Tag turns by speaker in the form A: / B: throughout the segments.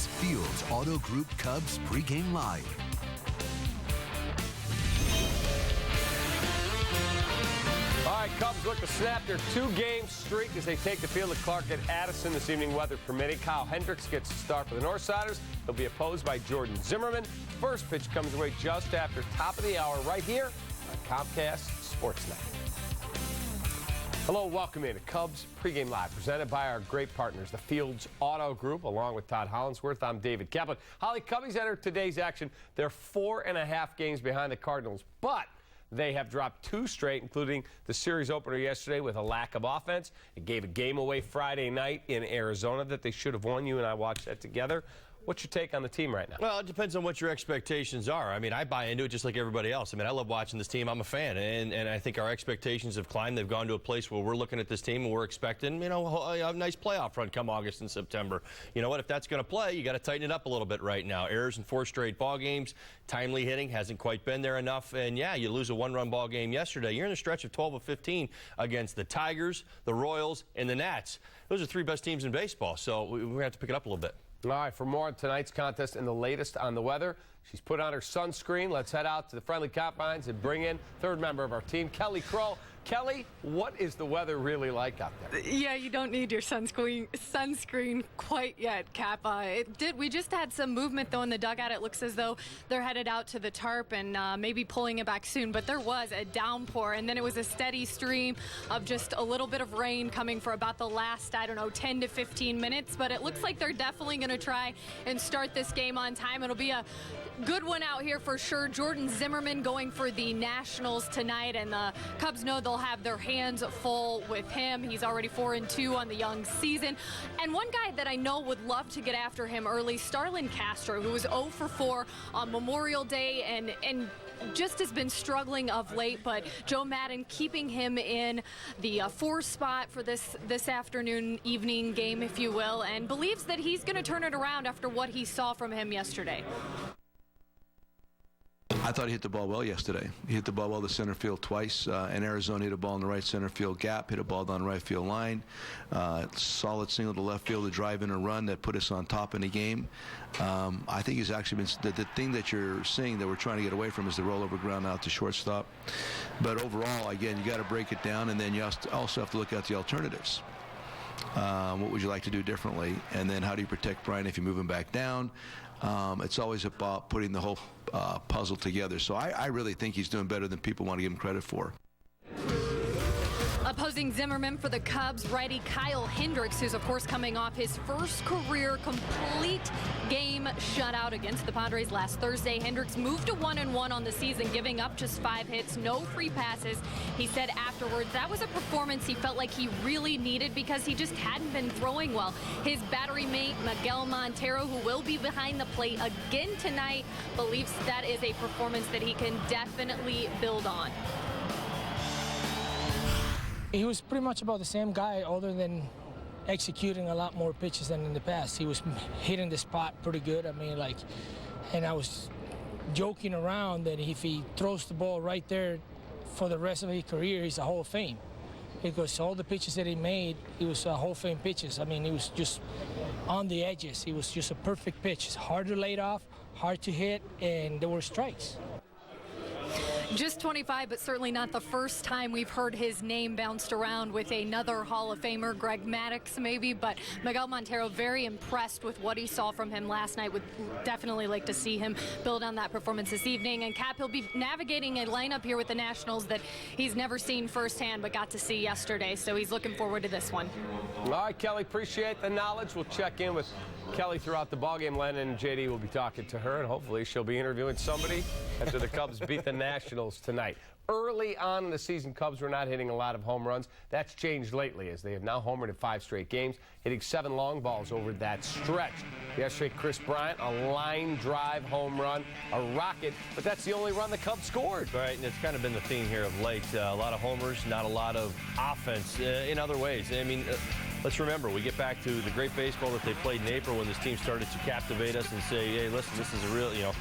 A: is Fields Auto Group Cubs Pregame Live.
B: All right, Cubs look to snap their two-game streak as they take the field at Clark at Addison this evening, weather permitting. Kyle Hendricks gets the start for the Northsiders. He'll be opposed by Jordan Zimmerman. First pitch comes away just after top of the hour right here on Comcast Sportsnet. Hello, welcome in to Cubs Pregame Live, presented by our great partners, the Fields Auto Group, along with Todd Hollinsworth. I'm David Kaplan. Holly, Cubbies enter today's action. They're 4.5 games behind the Cardinals, but they have dropped 2 straight, including the series opener yesterday with a lack of offense. It gave a game away Friday night in Arizona that they should have won. You and I watched that together. What's your take on the team right now?
C: Well, it depends on what your expectations are. I mean, I buy into it just like everybody else. I mean, I love watching this team. I'm a fan, and I think our expectations have climbed. They've gone to a place where we're looking at this team and we're expecting, you know, a nice playoff run come August and September. You know what? If that's going to play, you got to tighten it up a little bit right now. Errors in 4 straight ball games. Timely hitting hasn't quite been there enough. And, yeah, you lose a 1-run ball game yesterday. You're in a stretch of 12 of 15 against the Tigers, the Royals, and the Nats. Those are 3 best teams in baseball, so we're going to have to pick it up a little bit.
B: All right, for more on tonight's contest and the latest on the weather, she's put on her sunscreen. Let's head out to the friendly confines and bring in third member of our team, Kelly Kroll. Kelly, what is the weather really like out there?
D: Yeah, you don't need your sunscreen quite yet, Cap. We just had some movement, though, in the dugout. It looks as though they're headed out to the tarp and maybe pulling it back soon. But there was a downpour, and then it was a steady stream of just a little bit of rain coming for about the last, 10 to 15 minutes. But it looks like they're definitely going to try and start this game on time. It'll be a good one out here for sure. Jordan Zimmerman going for the Nationals tonight, and the Cubs know they'll have their hands full with him. He's already 4-2 on the young season. And one guy that I know would love to get after him early, Starlin Castro, who was 0 for 4 on Memorial Day and just has been struggling of late, but Joe Madden keeping him in the 4 spot for this evening game, if you will, and believes that he's going to turn it around after what he saw from him yesterday.
E: I thought he hit the ball well yesterday. He hit the ball well to center field twice. In Arizona, hit a ball in the right center field gap, hit a ball down the right field line. Solid single to left field to drive in a run that put us on top in the game. I think he's actually been the thing that you're seeing that we're trying to get away from is the rollover ground out to shortstop. But overall, again, you got to break it down, and then you also have to look at the alternatives. What would you like to do differently? And then how do you protect Bryant if you move him back down? It's always about putting the whole puzzle together. So I really think he's doing better than people want to give him credit for.
D: Opposing Zimmerman for the Cubs, righty Kyle Hendricks, who's of course coming off his first career complete game shutout against the Padres last Thursday. Hendricks moved to 1-1 on the season, giving up just 5 hits, no free passes. He said afterwards that was a performance he felt like he really needed because he just hadn't been throwing well. His battery mate, Miguel Montero, who will be behind the plate again tonight, believes that is a performance that he can definitely build on.
F: He was pretty much about the same guy other than executing a lot more pitches than in the past. He was hitting the spot pretty good. I mean, and I was joking around that if he throws the ball right there for the rest of his career, he's a Hall of Fame. Because all the pitches that he made, he was Hall of Fame pitches. I mean, he was just on the edges. He was just a perfect pitch. It's hard to lay it off, hard to hit, and there were strikes.
D: Just 25, but certainly not the first time we've heard his name bounced around with another Hall of Famer, Greg Maddux maybe, but Miguel Montero very impressed with what he saw from him last night. Would definitely like to see him build on that performance this evening. And Cap, he'll be navigating a lineup here with the Nationals that he's never seen firsthand but got to see yesterday, so he's looking forward to this one.
B: All right, Kelly, appreciate the knowledge. We'll check in with Kelly throughout the ballgame. Len and JD will be talking to her, and hopefully she'll be interviewing somebody after the Cubs beat the Nationals tonight. Early on in the season, Cubs were not hitting a lot of home runs. That's changed lately as they have now homered in 5 straight games, hitting 7 long balls over that stretch. Yesterday, Chris Bryant, a line drive home run, a rocket, but that's the only run the Cubs scored.
C: Right, and it's kind of been the theme here of late. A lot of homers, not a lot of offense in other ways. I mean, let's remember, we get back to the great baseball that they played in April when this team started to captivate us and say, hey, listen, this is a real,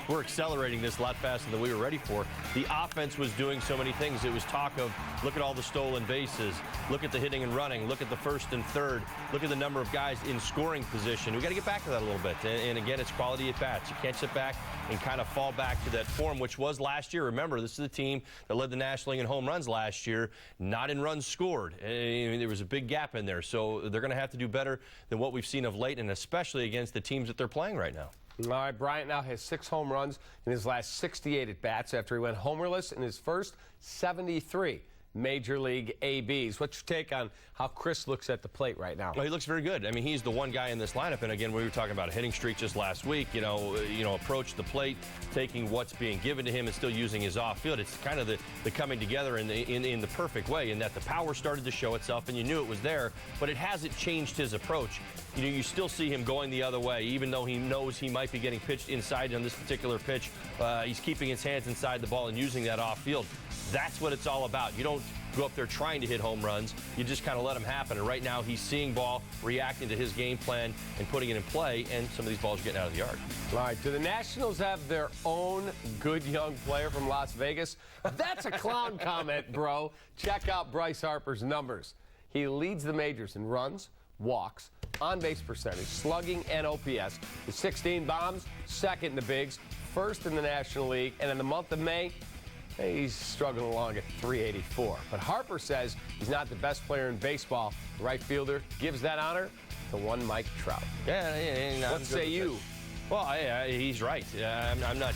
C: we're accelerating this a lot faster than we were ready for. The offense was doing so many things. It was talk of, look at all the stolen bases, look at the hitting and running, look at the first and third, look at the number of guys in scoring position. We got to get back to that a little bit. And again, it's quality at bats. You can't sit back and kind of fall back to that form, which was last year. Remember, this is a team that led the National League in home runs last year, not in runs scored. There was a big gap in there. So they're going to have to do better than what we've seen of late, and especially against the teams that they're playing right now.
B: All right, Bryant now has 6 home runs in his last 68 at-bats after he went homerless in his first 73 Major League ABs. What's your take on how Chris looks at the plate right now?
C: Well, he looks very good. I mean, he's the one guy in this lineup, and again, we were talking about a hitting streak just last week. Approach the plate, taking what's being given to him and still using his off-field. It's kind of the coming together in the perfect way, in that the power started to show itself, and you knew it was there, but it hasn't changed his approach. You still see him going the other way, even though he knows he might be getting pitched inside on this particular pitch. He's keeping his hands inside the ball and using that off-field. That's what it's all about. You don't go up there trying to hit home runs. You just kind of let them happen. And right now, he's seeing ball, reacting to his game plan, and putting it in play, and some of these balls are getting out of the yard.
B: All right, do the Nationals have their own good young player from Las Vegas? That's a clown comment, bro. Check out Bryce Harper's numbers. He leads the majors in runs, walks, on-base percentage, slugging, and OPS. With 16 bombs, second in the bigs, first in the National League, and in the month of May, he's struggling along at 384. But Harper says he's not the best player in baseball. The right fielder gives that honor to one Mike Trout.
C: Yeah,
B: what say you?
C: Well, he's right. I'm not.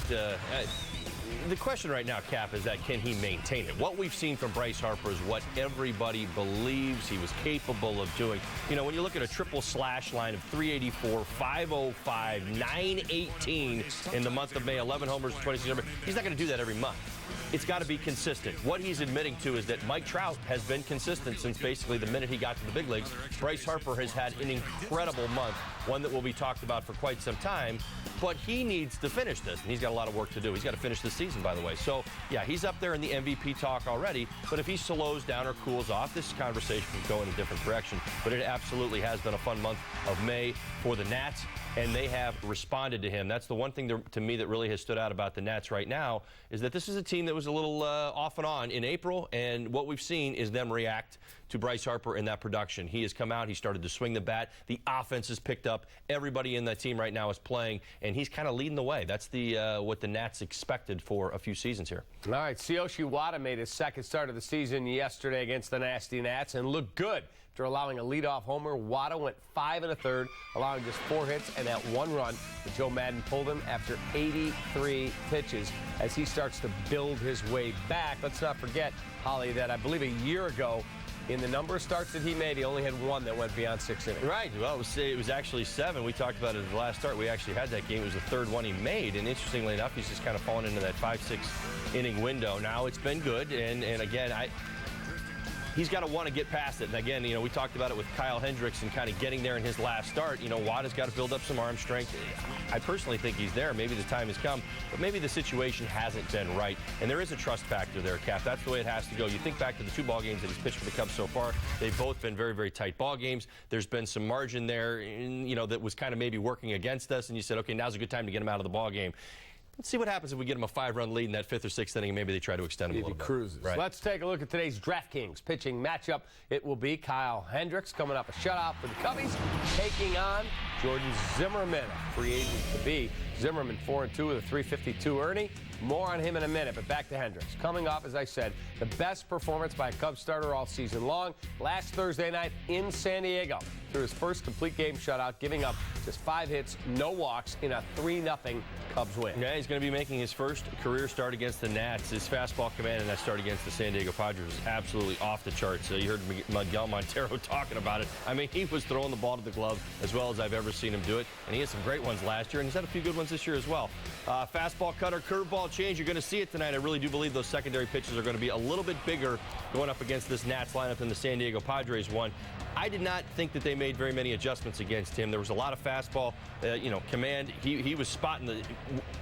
C: The question right now, Cap, is that can he maintain it? What we've seen from Bryce Harper is what everybody believes he was capable of doing. When you look at a triple slash line of 384, 505, 918 in the month of May, 11 homers, 26 homers, he's not going to do that every month. It's got to be consistent. What he's admitting to is that Mike Trout has been consistent since basically the minute he got to the big leagues. Bryce Harper has had an incredible month, one that will be talked about for quite some time, but he needs to finish this, and he's got a lot of work to do. He's got to finish this season, by the way. So, yeah, he's up there in the MVP talk already, but if he slows down or cools off, this conversation can go in a different direction. But it absolutely has been a fun month of May for the Nats, and they have responded to him. That's the one thing to me that really has stood out about the Nats right now, is that this is a team that was a little off and on in April, and what we've seen is them react to Bryce Harper in that production. He has come out, he started to swing the bat, the offense has picked up, everybody in that team right now is playing, and he's kind of leading the way. That's what the Nats expected for a few seasons here.
B: All right, Tsuyoshi Wada made his second start of the season yesterday against the nasty Nats and looked good. After allowing a leadoff homer, Wada went 5 1/3, allowing just 4 hits and that 1 run. But Joe Madden pulled him after 83 pitches as he starts to build his way back. Let's not forget, Holly, that I believe a year ago, in the number of starts that he made, he only had 1 that went beyond 6 innings.
C: Right. Well, it was actually 7. We talked about it at the last start. We actually had that game. It was the 3rd one he made. And interestingly enough, he's just kind of fallen into that 5-6 inning window. Now it's been good. And again, he's got to want to get past it. And again, we talked about it with Kyle Hendricks and kind of getting there in his last start. Wada's got to build up some arm strength. I personally think he's there. Maybe the time has come, but maybe the situation hasn't been right. And there is a trust factor there, Cap. That's the way it has to go. You think back to the 2 ball games that he's pitched for the Cubs so far. They've both been very, very tight ball games. There's been some margin there, that was kind of maybe working against us. And you said, okay, now's a good time to get him out of the ball game. Let's see what happens if we get him a 5-run lead in that 5th or 6th inning, and maybe they try to extend him a little bit.
B: Cruises. Right. Let's take a look at today's DraftKings pitching matchup. It will be Kyle Hendricks coming up a shutout for the Cubbies, taking on Jordan Zimmerman, a free agent to be. Zimmerman 4-2 with a 352 earning. More on him in a minute, but back to Hendricks. Coming off, as I said, the best performance by a Cubs starter all season long. Last Thursday night in San Diego, through his first complete game shutout, giving up just 5 hits, no walks in a 3-0 Cubs win.
C: Yeah, he's going to be making his first career start against the Nats. His fastball command in that start against the San Diego Padres was absolutely off the charts. You heard Miguel Montero talking about it. I mean, he was throwing the ball to the glove as well as I've ever seen him do it, and he had some great ones last year, and he's had a few good ones this year as well. Fastball, cutter, curveball change. You're going to see it tonight. I really do believe those secondary pitches are going to be a little bit bigger going up against this Nats lineup than the San Diego Padres one. I did not think that they made very many adjustments against him. There was a lot of fastball, command. He was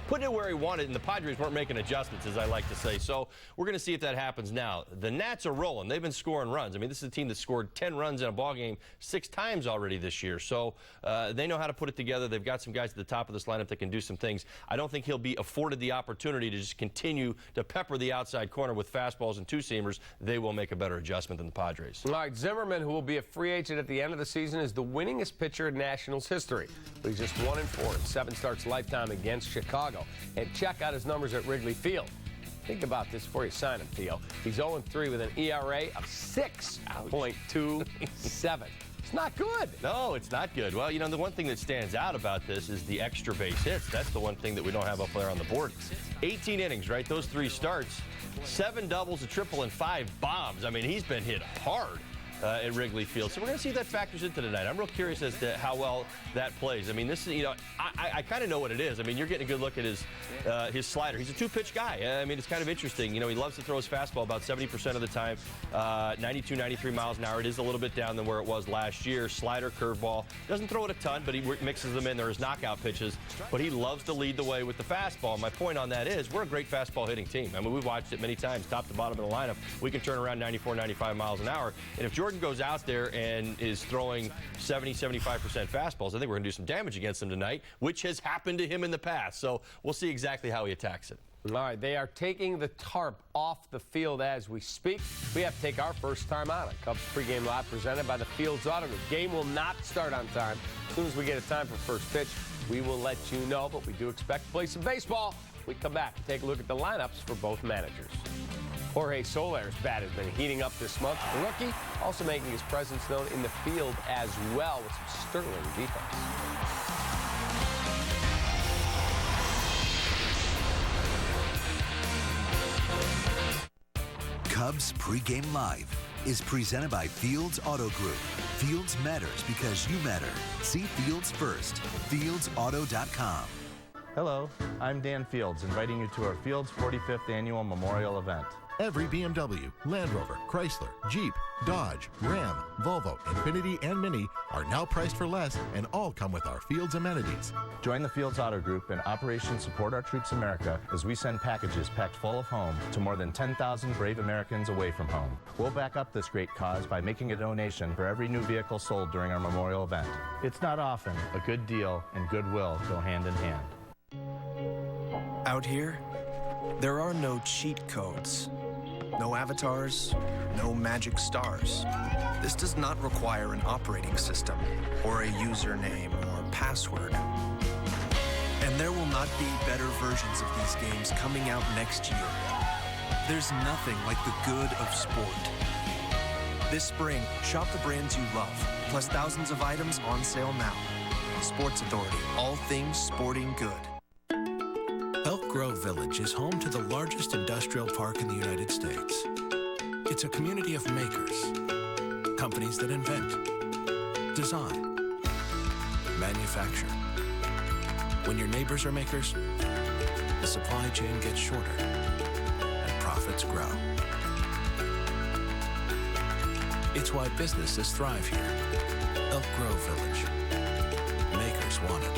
C: putting it where he wanted, and the Padres weren't making adjustments, as I like to say. So we're going to see if that happens now. The Nats are rolling. They've been scoring runs. I mean, this is a team that scored 10 runs in a ball game 6 times already this year. So they know how to put it together. They've got some guys at the top of this lineup that can do some things. I don't think he'll be afforded the opportunity to just continue to pepper the outside corner with fastballs and two-seamers. They will make a better adjustment than the Padres.
B: All right, Zimmerman, who will be a free agent at the end of the season, is the winningest pitcher in Nationals history. He's just 1-4 in 7 starts lifetime against Chicago. And check out his numbers at Wrigley Field. Think about this before you sign him, Theo. He's 0-3 with an ERA of 6.27. It's not good.
C: No, it's not good. Well, the one thing that stands out about this is the extra base hits. That's the one thing that we don't have up there on the board. 18 innings, right? Those 3 starts, 7 doubles, a triple, and 5 bombs. I mean, he's been hit hard at Wrigley Field. So we're going to see if that factors into tonight. I'm real curious as to how well that plays. I mean, this is, I kind of know what it is. I mean, you're getting a good look at his slider. He's a 2-pitch guy. I mean, it's kind of interesting. He loves to throw his fastball about 70% of the time, 92, 93 miles an hour. It is a little bit down than where it was last year. Slider, curveball. Doesn't throw it a ton, but he mixes them in. There is knockout pitches, but he loves to lead the way with the fastball. My point on that is we're a great fastball hitting team. I mean, we've watched it many times, top to bottom of the lineup. We can turn around 94, 95 miles an hour. And if Jordan goes out there and is throwing 70, 75% fastballs, I think we're going to do some damage against him tonight, which has happened to him in the past. So we'll see exactly how he attacks it.
B: All right, they are taking the tarp off the field as we speak. We have to take our first time out on Cubs Pregame Live, presented by the Fields Auto Group. Game will not start on time. As soon as we get a time for first pitch, we will let you know, but we do expect to play some baseball. We come back and take a look at the lineups for both managers. Jorge Soler's bat has been heating up this month. The rookie also making his presence known in the field as well with some sterling defense.
A: Cubs Pregame Live is presented by Fields Auto Group. Fields matters because you matter. See Fields first. FieldsAuto.com.
G: Hello, I'm Dan Fields, inviting you to our Fields 45th Annual Memorial Event.
H: Every BMW, Land Rover, Chrysler, Jeep, Dodge, Ram, Volvo, Infiniti, and Mini are now priced for less and all come with our Fields amenities.
G: Join the Fields Auto Group in Operation Support Our Troops America as we send packages packed full of home to more than 10,000 brave Americans away from home. We'll back up this great cause by making a donation for every new vehicle sold during our memorial event. It's not often a good deal and goodwill go hand in hand.
I: Out here, there are no cheat codes, no avatars, no magic stars. This does not require an operating system or a username or password. And there will not be better versions of these games coming out next year. There's nothing like the good of sport. This spring, shop the brands you love, plus thousands of items on sale now. Sports Authority, all things sporting good.
J: Elk Grove Village is home to the largest industrial park in the United States. It's a community of makers, companies that invent, design, manufacture. When your neighbors are makers, the supply chain gets shorter and profits grow. It's why businesses thrive here. Elk Grove Village. Makers want it.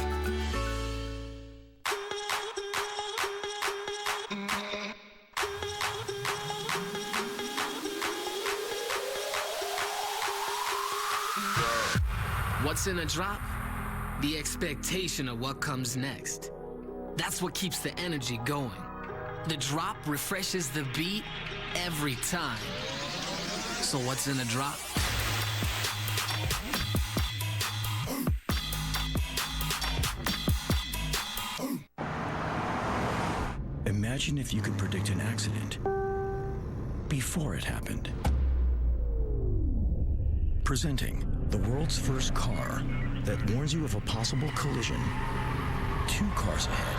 K: What's in a drop? The expectation of what comes next. That's what keeps the energy going. The drop refreshes the beat every time. So what's in a drop?
J: Imagine if you could predict an accident before it happened. Presenting the world's first car that warns you of a possible collision 2 cars ahead.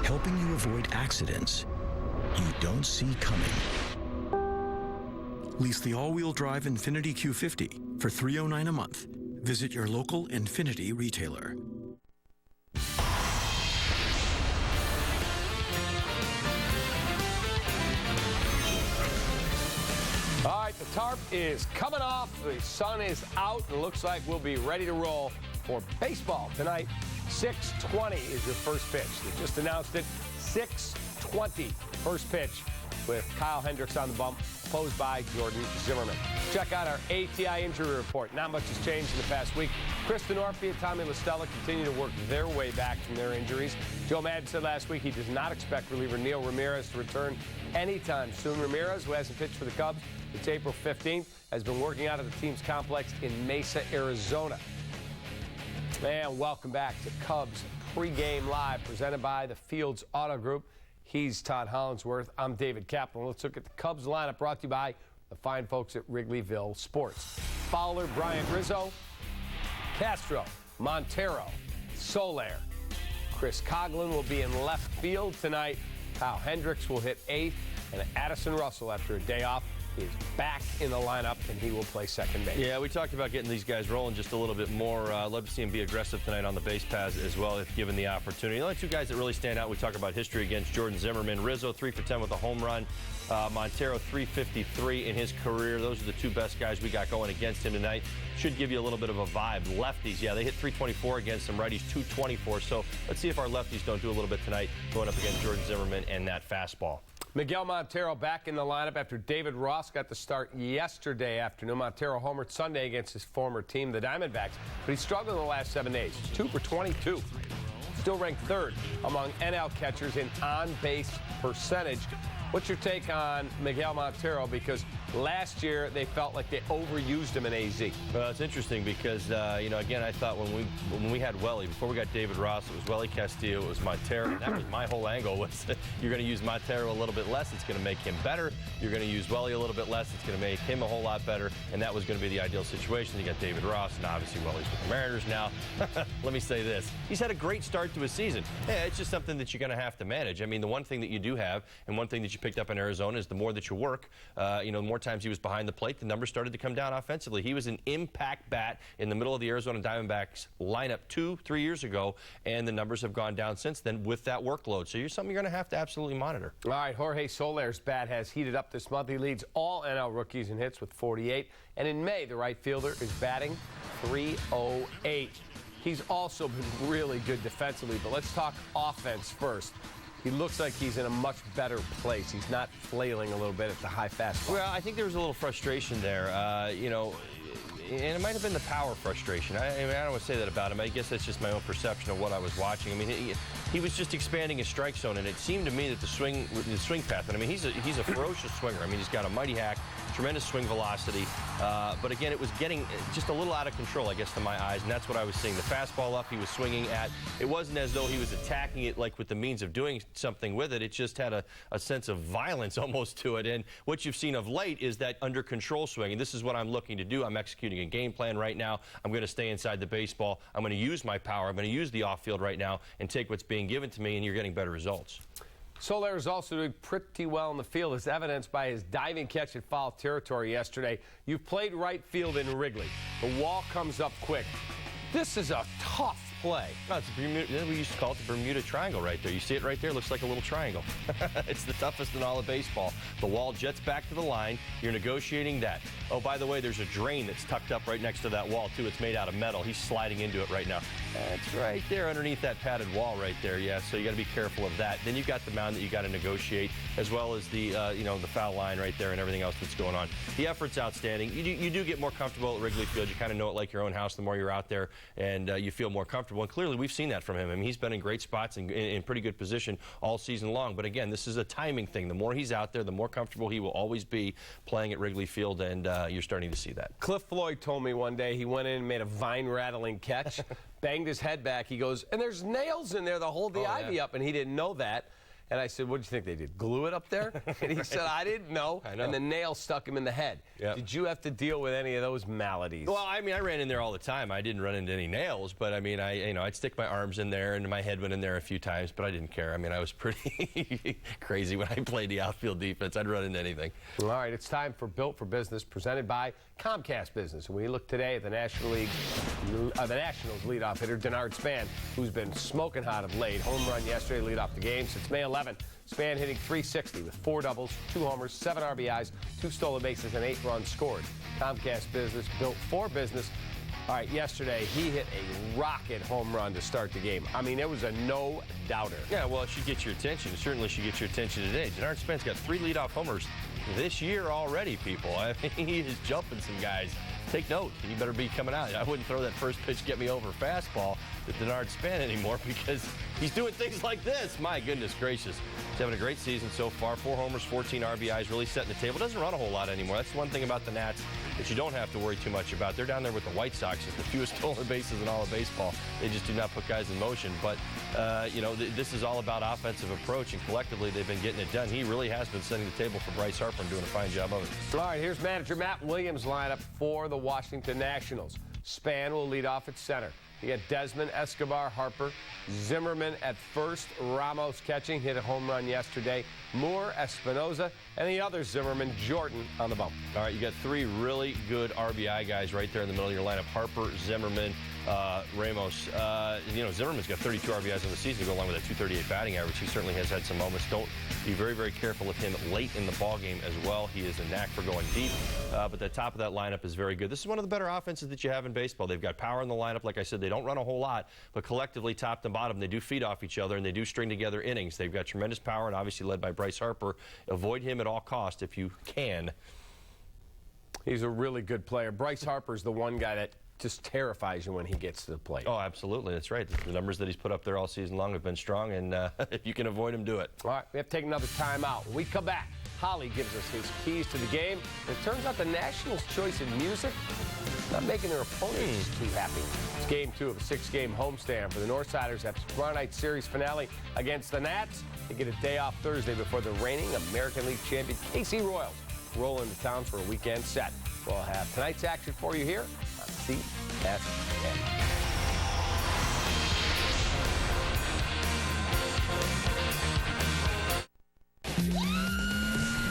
J: Helping you avoid accidents you don't see coming. Lease the all-wheel drive Infiniti Q50 for $309 a month
L: Visit your local Infinity retailer.
B: All right, the tarp is coming off. The sun is out, and it looks like we'll be ready to roll for baseball tonight. 6:20 is your first pitch. They just announced it. 6:20 first pitch with Kyle Hendricks on the bump, posed by Jordan Zimmerman. Check out our ATI injury report. Not much has changed in the past week. Kristen Orphy and Tommy LaStella continue to work their way back from their injuries. Joe Madden said last week he does not expect reliever Neil Ramirez to return anytime soon. Ramirez, who hasn't pitched for the Cubs since April 15th, has been working out of the team's complex in Mesa, Arizona. And welcome back to Cubs Pregame Live, presented by the Fields Auto Group. He's Todd Hollingsworth. I'm David Kaplan. Let's look at the Cubs lineup, brought to you by the fine folks at Wrigleyville Sports. Fowler, Bryant, Rizzo, Castro, Montero, Soler. Chris Coughlin will be in left field tonight. Kyle Hendricks will hit eighth, and Addison Russell, after a day off, is back in the lineup, and he will play second base.
C: Yeah, we talked about getting these guys rolling just a little bit more. Love to see him be aggressive tonight on the base paths as well, if given the opportunity. The only two guys that really stand out, we talk about history against Jordan Zimmerman. Rizzo, 3 for 10 with a home run. Montero, 353 in his career. Those are the two best guys we got going against him tonight. Should give you a little bit of a vibe. Lefties, yeah, they hit 324 against some righties, 224. So let's see if our lefties don't do a little bit tonight going up against Jordan Zimmerman and that fastball.
B: Miguel Montero back in the lineup after David Ross got the start yesterday afternoon. Montero homered Sunday against his former team, the Diamondbacks, but he struggled in the last 7 days. 2 for 22. Still ranked third among NL catchers in on-base percentage. What's your take on Miguel Montero? Because last year they felt like they overused him in AZ.
C: Well, it's interesting because, again, I thought when we had Welly, before we got David Ross, it was Welly Castillo, it was Montero, and that was my whole angle was that you're going to use Montero a little bit less, it's going to make him better. You're going to use Welly a little bit less, it's going to make him a whole lot better, and that was going to be the ideal situation. You got David Ross, and obviously Welly's with the Mariners now. Let me say this. He's had a great start to his season. Yeah, it's just something that you're going to have to manage. I mean, the one thing that you do have, and one thing that you picked up in Arizona, is the more that you work, the more times he was behind the plate, the numbers started to come down offensively. He was an impact bat in the middle of the Arizona Diamondbacks lineup 2-3 years ago, and the numbers have gone down since then with that workload. So you're something you're going to have to absolutely monitor.
B: All right, Jorge Soler's bat has heated up this month. He leads all NL rookies in hits with 48, and in May, the right fielder is batting .308. He's also been really good defensively, but let's talk offense first. He looks like he's in a much better place. He's not flailing a little bit at the high fastball.
C: Well, I think there was a little frustration there, and it might have been the power frustration. I don't want to say that about him. I guess that's just my own perception of what I was watching. I mean, he was just expanding his strike zone, and it seemed to me that the swing path, and I mean, he's a ferocious swinger. I mean, he's got a mighty hack, tremendous swing velocity, but again, it was getting just a little out of control, I guess, to my eyes, and that's what I was seeing. The fastball up he was swinging at, it wasn't as though he was attacking it like with the means of doing something with it. It just had a sense of violence almost to it, and what you've seen of late is that under control swing, and this is what I'm looking to do. I'm executing a game plan right now. I'm going to stay inside the baseball. I'm going to use my power. I'm going to use the off-field right now and take what's being given to me, and you're getting better results.
B: Soler is also doing pretty well in the field, as evidenced by his diving catch in foul territory yesterday. You've played right field in Wrigley. The wall comes up quick. This is a tough play.
C: No, it's a Bermuda, we used to call it the Bermuda Triangle right there. You see it right there? It looks like a little triangle. It's the toughest in all of baseball. The wall jets back to the line. You're negotiating that. Oh, by the way, there's a drain that's tucked up right next to that wall, too. It's made out of metal. He's sliding into it right now. That's right there underneath that padded wall right there, yeah, so you got to be careful of that. Then you've got the mound that you got to negotiate, as well as the, the foul line right there and everything else that's going on. The effort's outstanding. You do get more comfortable at Wrigley Field. You kind of know it like your own house the more you're out there, and you feel more comfortable. And clearly, we've seen that from him. I mean, he's been in great spots and in pretty good position all season long. But again, this is a timing thing. The more he's out there, the more comfortable he will always be playing at Wrigley Field, and you're starting to see that.
B: Cliff Floyd told me one day he went in and made a vine-rattling catch, banged his head back. He goes, and there's nails in there that hold the ivy up, and he didn't know that. And I said, what do you think they did? Glue it up there? And he said, I didn't know.
C: I know.
B: And the nail stuck him in the head.
C: Yep.
B: Did you have to deal with any of those maladies?
C: Well, I mean, I ran in there all the time. I didn't run into any nails, but I mean, I'd stick my arms in there, and my head went in there a few times, but I didn't care. I mean, I was pretty crazy when I played the outfield defense. I'd run into anything.
B: All right, it's time for Built for Business, presented by Comcast Business. And we look today at the Nationals leadoff hitter, Denard Span, who's been smoking hot of late. Home run yesterday, lead off the game since May 11th. Span hitting .360 with 4 doubles, 2 homers, 7 RBIs, 2 stolen bases, and 8 runs scored. Comcast Business, built for business. All right, yesterday he hit a rocket home run to start the game. I mean, it was a no-doubter.
C: Yeah, well, it should get your attention. It certainly should get your attention today. Denard Span's got 3 leadoff homers this year already, people. I mean, he is jumping some guys. Take note. He better be coming out. I wouldn't throw that first pitch, get me over fastball to Denard Span anymore because he's doing things like this. My goodness gracious. He's having a great season so far. 4 homers, 14 RBIs, really setting the table. Doesn't run a whole lot anymore. That's one thing about the Nats that you don't have to worry too much about. They're down there with the White Sox. It's the fewest stolen bases in all of baseball. They just do not put guys in motion. But, this is all about offensive approach, and collectively they've been getting it done. He really has been setting the table for Bryce Harper and doing a fine job of it.
B: All right, here's manager Matt Williams' lineup for the Washington Nationals. Span will lead off at center. You got Desmond, Escobar, Harper, Zimmerman at first, Ramos catching, hit a home run yesterday, Moore, Espinoza, and the other Zimmerman, Jordan, on the bump.
C: All right, you got 3 really good RBI guys right there in the middle of your lineup. Harper, Zimmerman, Ramos. Zimmerman's got 32 RBIs in the season to go along with a .238 batting average. He certainly has had some moments. Don't be very, very careful with him late in the ballgame as well. He is a knack for going deep, but the top of that lineup is very good. This is one of the better offenses that you have in baseball. They've got power in the lineup. Like I said, they don't run a whole lot, but collectively, top to bottom, they do feed off each other, and they do string together innings. They've got tremendous power, and obviously led by Bryce Harper. Avoid him at all costs if you can.
B: He's a really good player. Bryce Harper's the one guy that just terrifies you when he gets to the plate.
C: Oh, absolutely. That's right. The numbers that he's put up there all season long have been strong, and if you can avoid him, do it.
B: All right, we have to take another timeout. When we come back, Holly gives us his keys to the game. And it turns out the Nationals' choice in music not making their opponents too happy. It's game 2 of a 6-game homestand for the Northsiders after tomorrow night's series finale against the Nats. They get a day off Thursday before the reigning American League champion KC Royals roll into town for a weekend set. We'll have tonight's action for you here on CSN.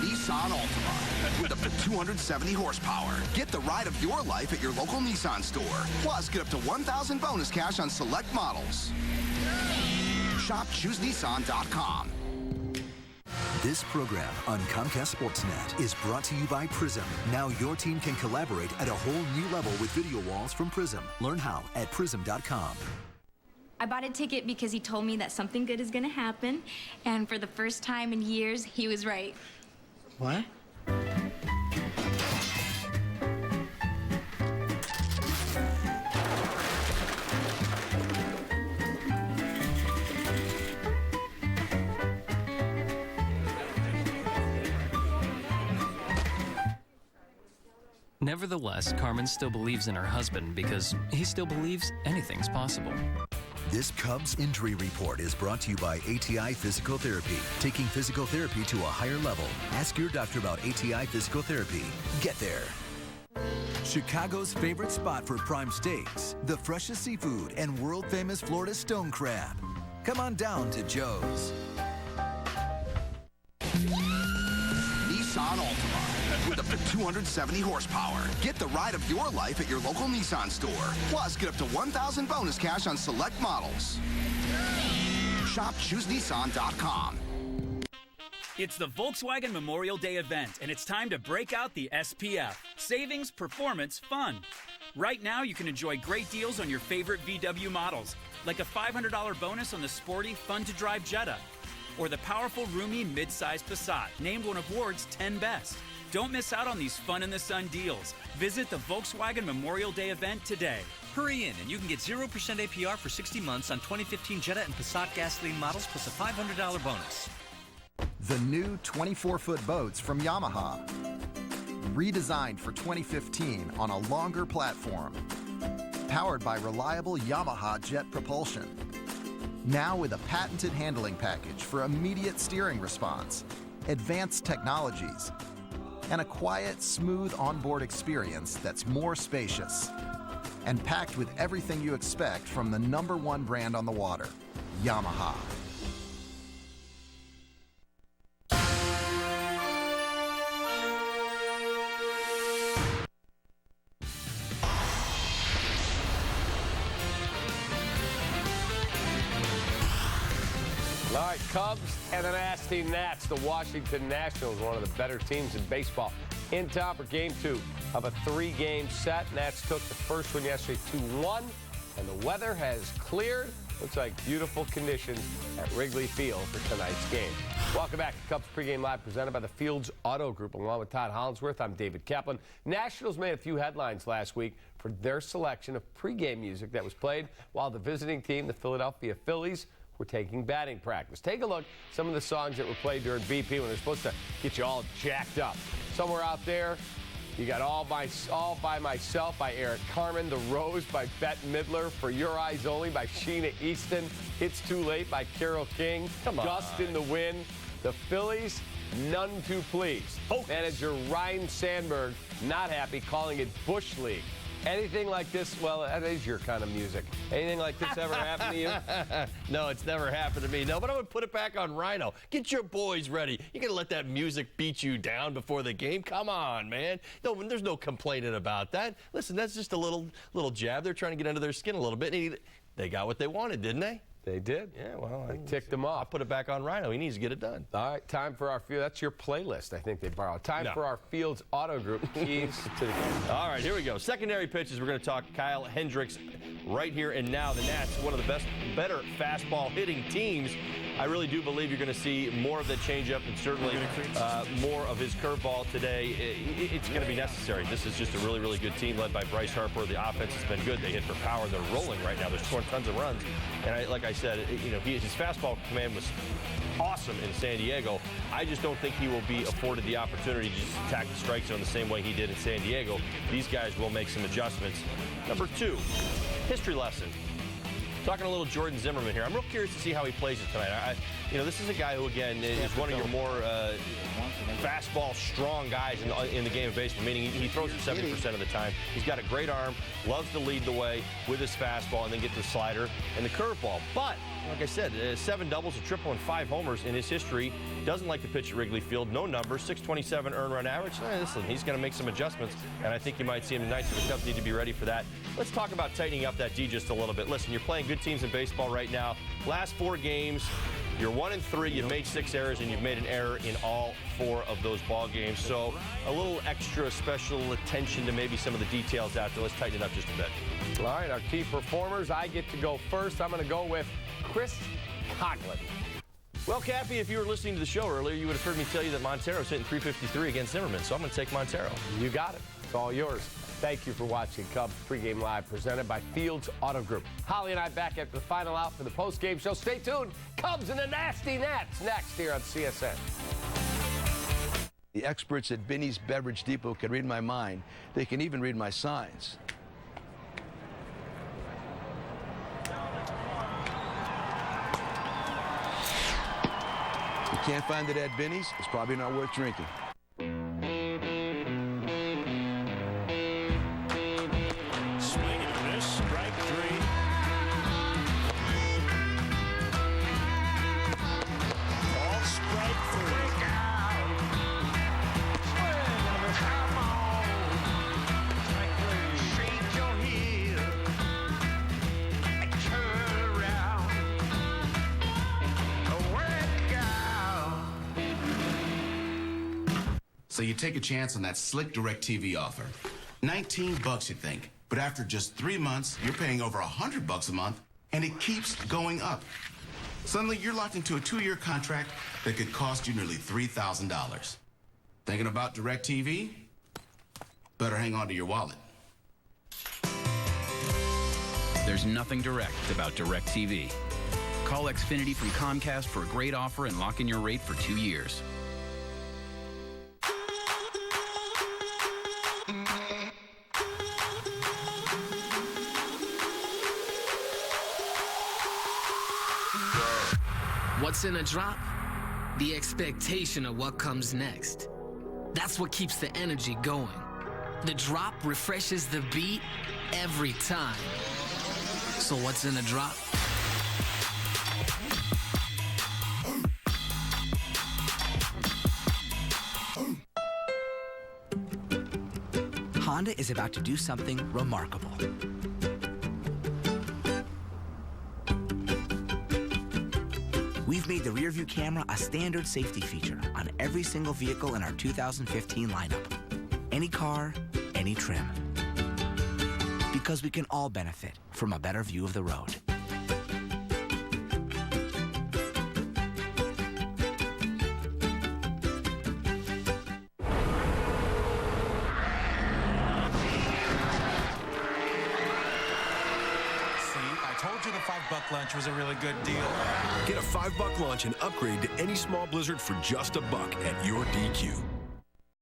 M: Nissan Altima with up to 270 horsepower. Get the ride of your life at your local Nissan store. Plus, get up to $1,000 bonus cash on select models. Shop ChooseNissan.com.
A: This program on Comcast Sportsnet is brought to you by Prism. Now your team can collaborate at a whole new level with video walls from Prism. Learn how at Prism.com.
N: I bought a ticket because he told me that something good is going to happen, and for the first time in years, he was right.
O: What?
P: Nevertheless, Carmen still believes in her husband because he still believes anything's possible.
A: This Cubs injury report is brought to you by ATI Physical Therapy. Taking physical therapy to a higher level. Ask your doctor about ATI Physical Therapy. Get there. Chicago's favorite spot for prime steaks, the freshest seafood, and world-famous Florida stone crab. Come on down to Joe's.
M: Nissan Altima with up to 270 horsepower. Get the ride of your life at your local Nissan store. Plus, get up to $1,000 bonus cash on select models. Shop ChooseNissan.com.
Q: It's the Volkswagen Memorial Day event, and it's time to break out the SPF. Savings, performance, fun. Right now, you can enjoy great deals on your favorite VW models, like a $500 bonus on the sporty, fun-to-drive Jetta, or the powerful, roomy, mid-size Passat, named one of Ward's 10 best. Don't miss out on these fun-in-the-sun deals. Visit the Volkswagen Memorial Day event today.
R: Hurry in, and you can get 0% APR for 60 months on 2015 Jetta and Passat gasoline models plus a $500 bonus.
S: The new 24-foot boats from Yamaha. Redesigned for 2015 on a longer platform. Powered by reliable Yamaha jet propulsion. Now with a patented handling package for immediate steering response, advanced technologies, and a quiet, smooth onboard experience that's more spacious. And packed with everything you expect from the #1 brand on the water, Yamaha.
B: All right, Cubs and the nasty Nats. The Washington Nationals, one of the better teams in baseball, in town for Game 2 of a 3-game set. Nats took the first one yesterday 2-1, and the weather has cleared. Looks like beautiful conditions at Wrigley Field for tonight's game. Welcome back to Cubs Pregame Live, presented by the Fields Auto Group. Along with Todd Hollinsworth, I'm David Kaplan. Nationals made a few headlines last week for their selection of pregame music that was played while the visiting team, the Philadelphia Phillies, were taking batting practice. Take a look at some of the songs that were played during BP when they're supposed to get you all jacked up. Somewhere out there, you got All by Myself by Eric Carmen, The Rose by Bette Midler, For Your Eyes Only by Sheena Easton, It's Too Late by Carole King, Dust in the Wind. The Phillies, None to Please. Manager Ryan Sandberg not happy, calling it Bush League. Anything like this, well, that is your kind of music. Anything like this ever happened to you?
C: No, it's never happened to me. No, but I'm going to put it back on Rhino. Get your boys ready. You're going to let that music beat you down before the game? Come on, man. No, there's no complaining about that. Listen, that's just a little jab. They're trying to get under their skin a little bit. And they got what they wanted, didn't they?
B: They did.
C: Yeah, well,
B: they ticked them off.
C: I'll put it back on Rhino. He needs to get it done.
B: All right, time for our field. That's your playlist, I think they borrowed. Time for our Fields Auto Group keys to the game.
C: All right, here we go. Secondary pitches. We're going to talk Kyle Hendricks right here and now. The Nats, one of the better fastball hitting teams. I really do believe you're going to see more of that changeup and certainly more of his curveball today. It's going to be necessary. This is just a really, really good team led by Bryce Harper. The offense has been good. They hit for power. They're rolling right now. They're scoring tons of runs. And like I said, his fastball command was awesome in San Diego. I just don't think he will be afforded the opportunity to just attack the strike zone the same way he did in San Diego. These guys will make some adjustments. Number 2, history lesson. Talking a little Jordan Zimmerman here. I'm real curious to see how he plays it tonight. This is a guy who, again, is one of your more fastball strong guys in the game of baseball, meaning he throws it 70% of the time. He's got a great arm, loves to lead the way with his fastball and then get the slider and the curveball. But, like I said, 7 doubles, a triple, and 5 homers in his history. Doesn't like to pitch at Wrigley Field. No numbers, 627 earned run average. Listen, he's going to make some adjustments, and I think you might see him tonight, so the Cubs need to be ready for that. Let's talk about tightening up that D just a little bit. Listen, you're playing good teams in baseball right now. Last 4 games, you're 1-3. You've made 6 errors, and you've made an error in all 4 of those ball games. So a little extra special attention to maybe some of the details out there. Let's tighten it up just a bit.
B: All right, our key performers. I get to go first. I'm going to go with Chris Coughlin.
C: Well, Cappy, if you were listening to the show earlier, you would have heard me tell you that Montero's hitting .353 against Zimmerman, so I'm going to take Montero.
B: You got it. It's all yours. Thank you for watching Cubs Pregame Live, presented by Fields Auto Group. Holly and I back after the final out for the postgame show. Stay tuned. Cubs and the nasty Nats next here on CSN.
E: The experts at Binny's Beverage Depot can read my mind. They can even read my signs. You can't find it at Binny's, it's probably not worth drinking.
O: Swing and miss, strike 3. All strike 3. Shake your heel and turn around.
T: So you take a chance on that slick DirecTV offer. $19 you think, but after just 3 months, you're paying over $100 a month, and it keeps going up. Suddenly, you're locked into a 2-year contract that could cost you nearly $3,000. Thinking about DirecTV? Better hang on to your wallet.
U: There's nothing direct about DirecTV. Call Xfinity from Comcast for a great offer and lock in your rate for 2 years.
K: What's in a drop? The expectation of what comes next. That's what keeps the energy going. The drop refreshes the beat every time. So what's in a drop?
F: Honda is about to do something remarkable. We've made the rear view camera a standard safety feature on every single vehicle in our 2015 lineup. Any car, any trim. Because we can all benefit from a better view of the road.
V: $5 lunch was a really good deal.
W: Get a $5 lunch and upgrade to any small Blizzard for just $1 at your DQ.